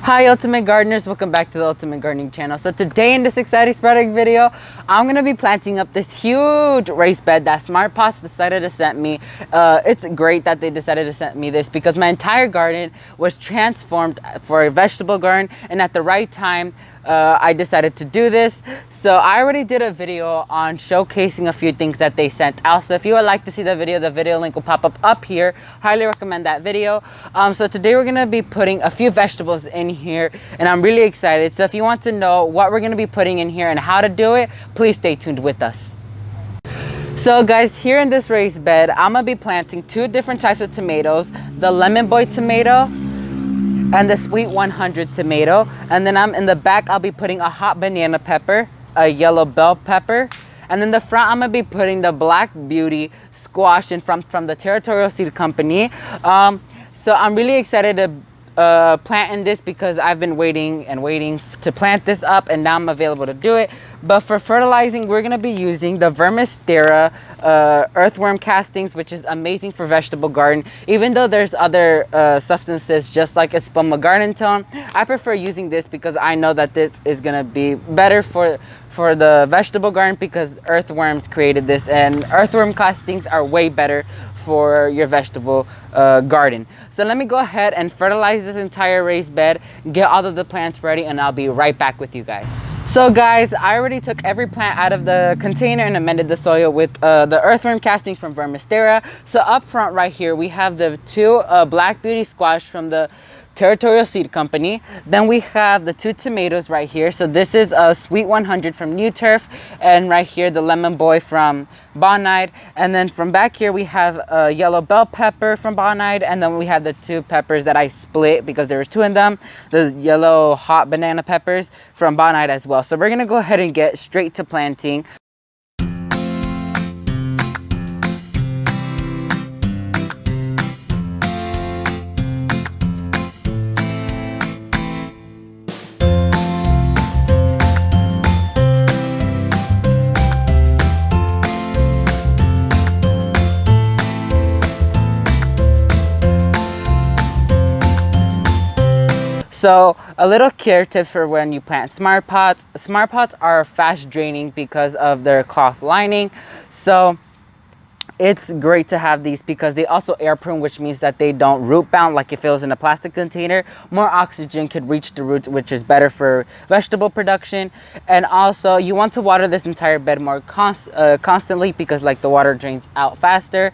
Hi Ultimate Gardeners, welcome back to the Ultimate Gardening channel. So today in this exciting spreading video, I'm going to be planting up this huge raised bed that Smart Pots decided to send me. It's great that they decided to send me this because my entire garden was transformed for a vegetable garden, and at the right time I decided to do this. So I already did a video on showcasing a few things that they sent out. So if you would like to see the video link will pop up here. Highly recommend that video. So today we're going to be putting a few vegetables in here, and I'm really excited. So if you want to know what we're going to be putting in here and how to do it, please stay tuned with us. So guys, here in this raised bed, I'm going to be planting two different types of tomatoes, the Lemon Boy tomato and the Sweet 100 tomato. And then in the back, I'll be putting a hot banana pepper, a yellow bell pepper, and in the front, I'm going to be putting the Black Beauty squash in from the Territorial Seed Company. So I'm really excited to plant in this because I've been waiting to plant this up, and now I'm available to do it. But for fertilizing, we're going to be using the Vermisterra earthworm castings, which is amazing for vegetable garden. Even though there's other substances just like Espuma garden tone, I prefer using this because I know that this is going to be better for the vegetable garden because earthworms created this, and earthworm castings are way better for your vegetable garden. So let me go ahead and fertilize this entire raised bed, get all of the plants ready, and I'll be right back with you guys. So guys, I already took every plant out of the container and amended the soil with the earthworm castings from Vermisterra. So up front right here, we have the two Black Beauty squash from the Territorial Seed Company. Then we have the two tomatoes right here. So this is a Sweet 100 from New Turf, and right here the Lemon Boy from Bonide. And then from back here we have a yellow bell pepper from Bonide, and then we have the two peppers that I split because there was two in them, the yellow hot banana peppers from Bonide as well. So we're gonna go ahead and get straight to planting. So a little care tip for when you plant Smart Pots. Smart Pots are fast draining because of their cloth lining. So it's great to have these because they also air prune, which means that they don't root bound like if it was in a plastic container. More oxygen could reach the roots, which is better for vegetable production. And also you want to water this entire bed more constantly because like the water drains out faster.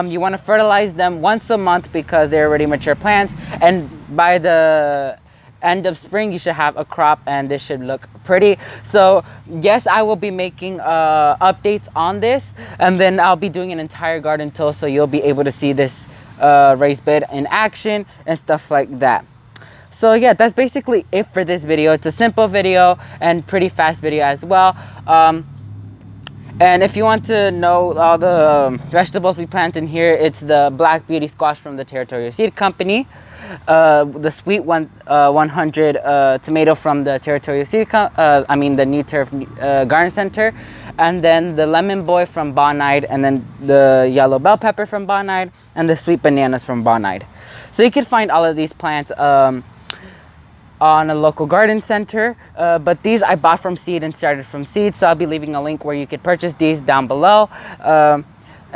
You want to fertilize them once a month because they're already mature plants, and by the end of spring you should have a crop and this should look pretty. So yes, I will be making updates on this, and then I'll be doing an entire garden tour so you'll be able to see this raised bed in action and stuff like that. So yeah, that's basically it for this video. It's a simple video and pretty fast video as well. And if you want to know all the vegetables we plant in here, it's the Black Beauty squash from the Territorial Seed Company, the Sweet 100 tomato from the Territorial Seed the New Turf Garden Center, and then the Lemon Boy from Bonide, and then the yellow bell pepper from Bonide, and the sweet bananas from Bonide. So you can find all of these plants on a local garden center, but these I bought from seed and started from seed, so I'll be leaving a link where you could purchase these down below.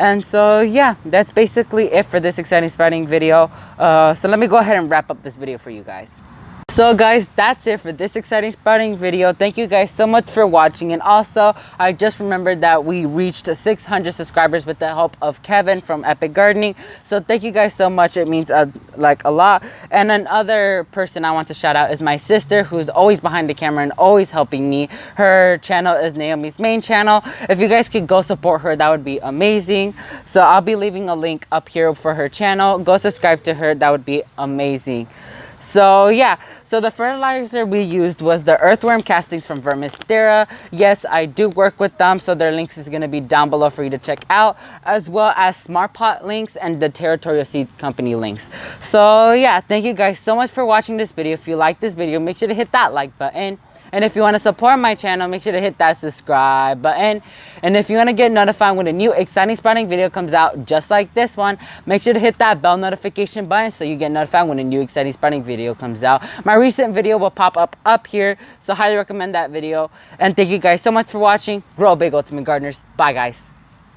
And so yeah, that's basically it for this exciting sprouting video. So let me go ahead and wrap up this video for you guys. So guys, that's it for this exciting sprouting video. Thank you guys so much for watching. And also, I just remembered that we reached 600 subscribers with the help of Kevin from Epic Gardening. So thank you guys so much. It means like a lot. And another person I want to shout out is my sister, who's always behind the camera and always helping me. Her channel is Naomi's Main Channel. If you guys could go support her, that would be amazing. So I'll be leaving a link up here for her channel. Go subscribe to her. That would be amazing. So yeah, so the fertilizer we used was the earthworm castings from Vermisterra. Yes, I do work with them, so their links is going to be down below for you to check out, as well as Smart Pot links and the Territorial Seed Company links. So yeah, thank you guys so much for watching this video. If you like this video, make sure to hit that like button. And if you want to support my channel, make sure to hit that subscribe button. And if you want to get notified when a new exciting sprouting video comes out, just like this one, make sure to hit that bell notification button so you get notified when a new exciting sprouting video comes out. My recent video will pop up here, so highly recommend that video. And thank you guys so much for watching. Grow big, ultimate gardeners. Bye, guys.